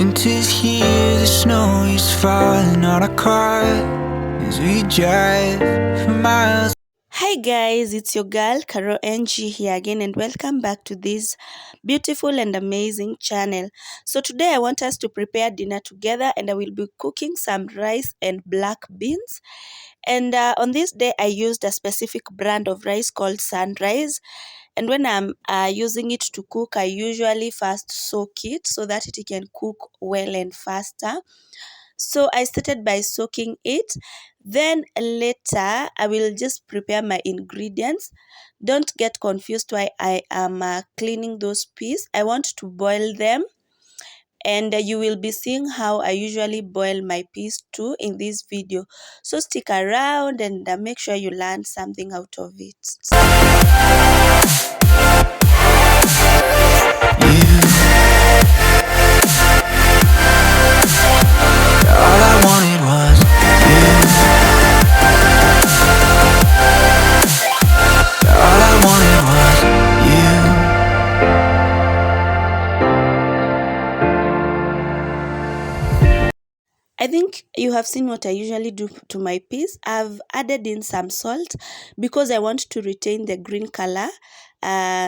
Winter's here, the snow is falling on our car as we drive for miles. Hi guys, it's your girl Caro NG here again and welcome back to this beautiful and amazing channel. So today I want us to prepare dinner together and I will be cooking some rice and black beans. And on this day I used a specific brand of rice called Sunrise. And when I'm using it to cook, I usually first soak it so that it can cook well and faster. So I started by soaking it. Then later I will just prepare my ingredients. Don't get confused why I am cleaning those peas. I want to boil them, and you will be seeing how I usually boil my peas too in this video. So stick around and make sure you learn something out of it. I think you have seen what I usually do to my peas. I've added in some salt because I want to retain the green color.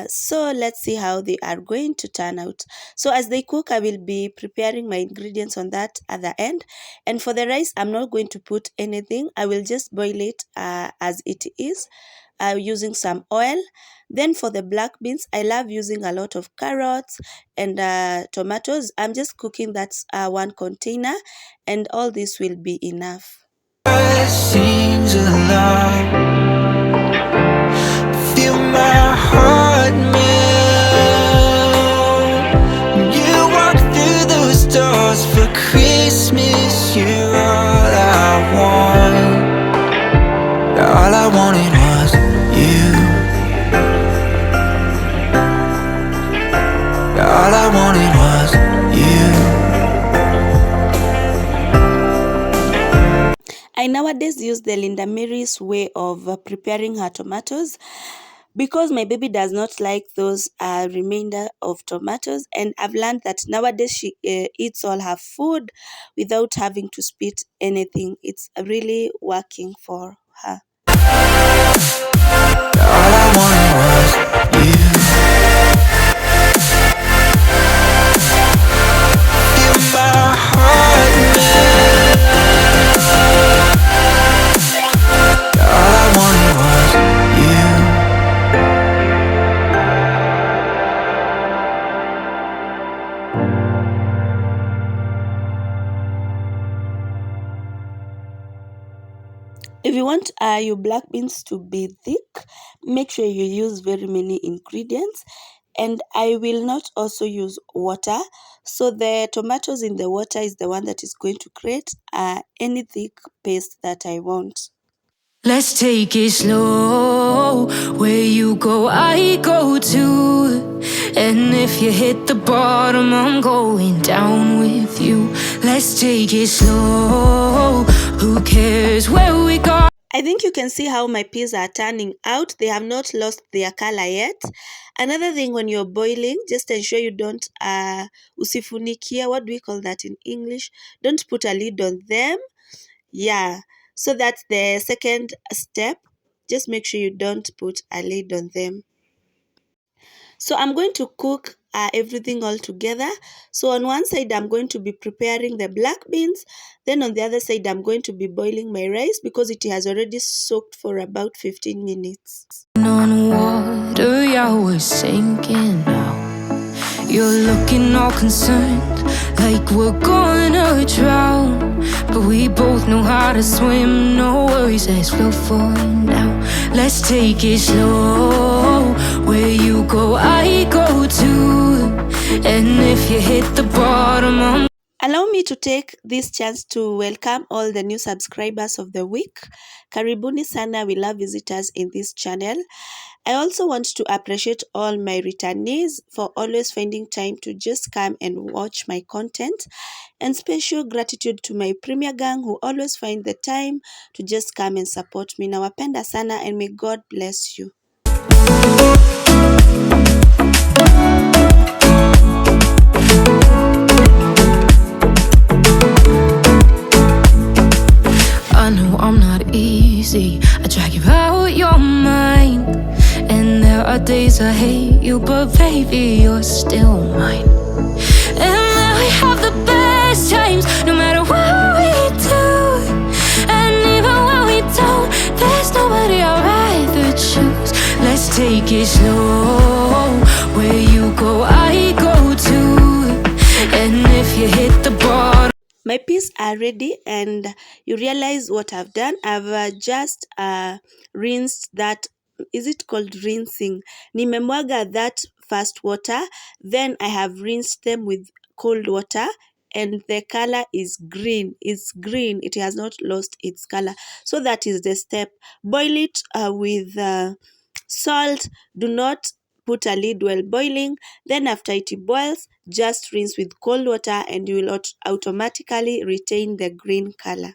So let's see how they are going to turn out. So as they cook, I will be preparing my ingredients on that other end. And for the rice, I'm not going to put anything. I will just boil it as it is. Using some oil. Then for the black beans, I love using a lot of carrots and tomatoes. I'm just cooking that one container, and all this will be enough. Seems a lot. Feel my heart melt when you walk through those doors for Christmas. You're all I want. All I wanted was you. All I wanted was you. I nowadays use the Linda Mary's way of preparing her tomatoes because my baby does not like those remainder of tomatoes, and I've learned that nowadays she eats all her food without having to spit anything. It's really working for her. All I wanted was you. Feel my heart melt. All I wanted was you. If you want your black beans to be thick, make sure you use very many ingredients. And I will not also use water. So the tomatoes in the water is the one that is going to create any thick paste that I want. Let's take it slow. Where you go, I go too. And if you hit the bottom, I'm going down with you. Let's take it slow. Who cares where we go? I think you can see how my peas are turning out. They have not lost their color yet. Another thing, when you're boiling, just ensure you don't usifunikia. What do we call that in English? Don't put a lid on them. Yeah, so that's the second step. Just make sure you don't put a lid on them. So I'm going to cook everything all together. So on one side, I'm going to be preparing the black beans. Then on the other side, I'm going to be boiling my rice because it has already soaked for about 15 minutes. On water, yeah, we're sinking now. You're looking all concerned, like we're gonna drown. But we both know how to swim, no worries, let's flow for now. Let's take it slow. Where you go, I go too. And if you hit the bottom, Allow me to take this chance to welcome all the new subscribers of the week. Karibuni sana, we love visitors in this channel. I also want to appreciate all my returnees for always finding time to just come and watch my content. And special gratitude to my Premier Gang who always find the time to just come and support me. Nawapenda sana and may God bless you. days I hate you, but baby, you're still mine. And then we have the best times, no matter what we do. And even when we don't, there's nobody I'd rather choose. Let's take it slow. Where you go, I go too. And if you hit the bottom, my peas are ready, and you realize what I've done. I've just rinsed that. Is it called rinsing? Nimemwaga that first water, then I have rinsed them with cold water, and the color is green. It's green. It has not lost its color. So that is the step. Boil it with salt. Do not put a lid while boiling. Then after it boils, just rinse with cold water and you will automatically retain the green color.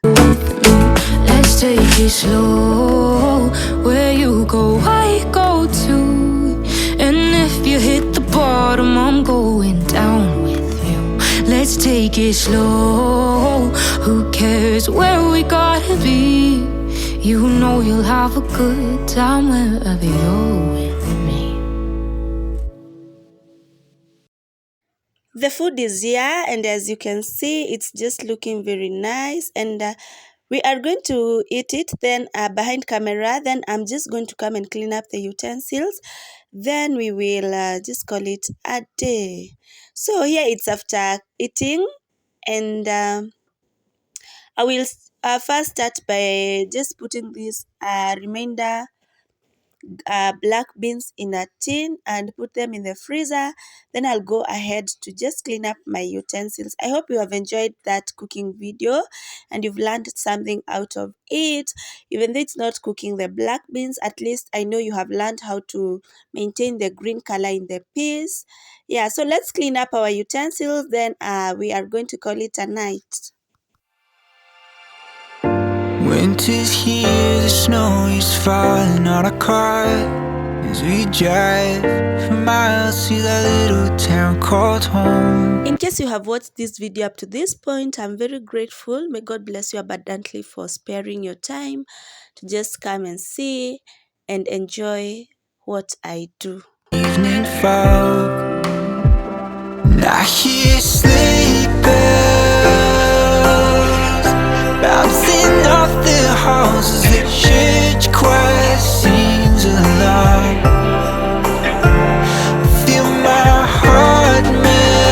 let's take it slow. Where you go, I go too. And if you hit the bottom, I'm going down with you. Let's take it slow. Who cares where we gotta be? You know you'll have a good time wherever you're with me. The food is here, and as you can see, it's just looking very nice, and we are going to eat it then behind camera. Then I'm just going to come and clean up the utensils, then we will just call it a day. So here it's after eating, and I will first start by just putting this remainder black beans in a tin and put them in the freezer. Then I'll go ahead to just clean up my utensils. I hope you have enjoyed that cooking video and you've learned something out of it. Even though it's not cooking the black beans, at least I know you have learned how to maintain the green color in the peas. Yeah, so let's clean up our utensils, then we are going to call it a night. Winter's here, the snow is falling on our car as we drive for miles to that little town called home. In case you have watched this video up to this point, I'm very grateful. May God bless you abundantly for sparing your time to just come and see and enjoy what I do. Evening fog, and I hear sleigh bells bouncing off the halls as the church choir sings along. Feel my heart melt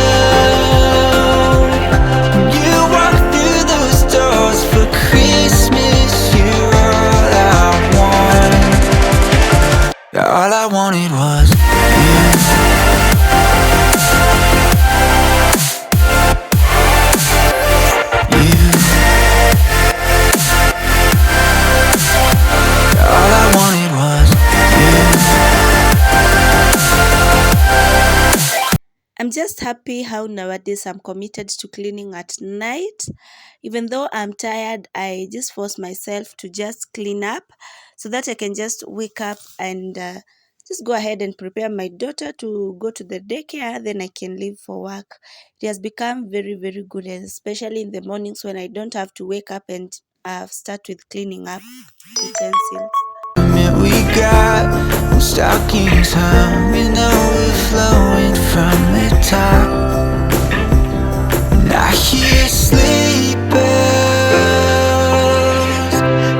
when you walk through those doors for Christmas. You're all I want. All I wanted was you. I'm just happy how nowadays I'm committed to cleaning at night. Even though I'm tired, I just force myself to just clean up so that I can just wake up and just go ahead and prepare my daughter to go to the daycare. Then I can leave for work. It has become very, very good, especially in the mornings when I don't have to wake up and start with cleaning up utensils. We got stockings hung and overflowing from the top. And I hear sleigh bells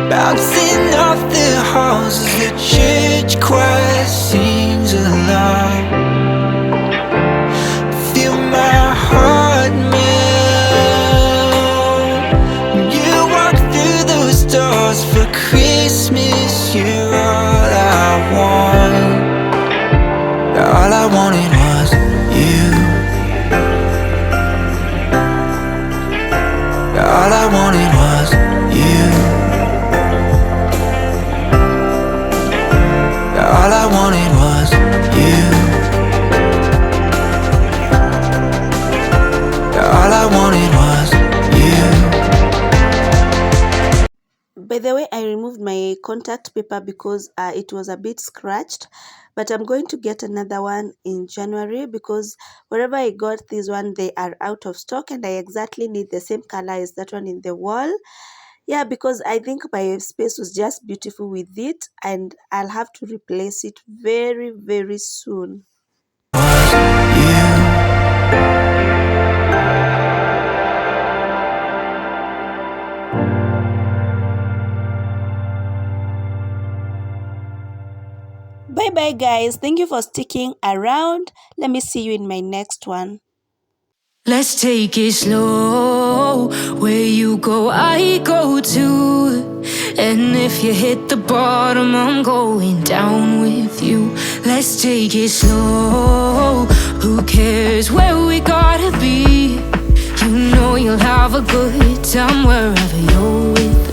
bouncing off the halls as the church choir sings along. Feel my heart melt when you walk through those doors for Christmas. You're all I want. All I wanted was you. All I wanted was you. All I wanted was you. All I wanted was you. By the way, I removed my contact paper because it was a bit scratched, but I'm going to get another one in January because wherever I got this one, they are out of stock and I exactly need the same color as that one in the wall. Yeah, because I think my space was just beautiful with it, and I'll have to replace it very, very soon. Bye bye, guys. Thank you for sticking around. Let me see you in my next one. Let's take it slow. Where you go, I go too. And if you hit the bottom, I'm going down with you. Let's take it slow. Who cares where we gotta be? You know you'll have a good time wherever you're with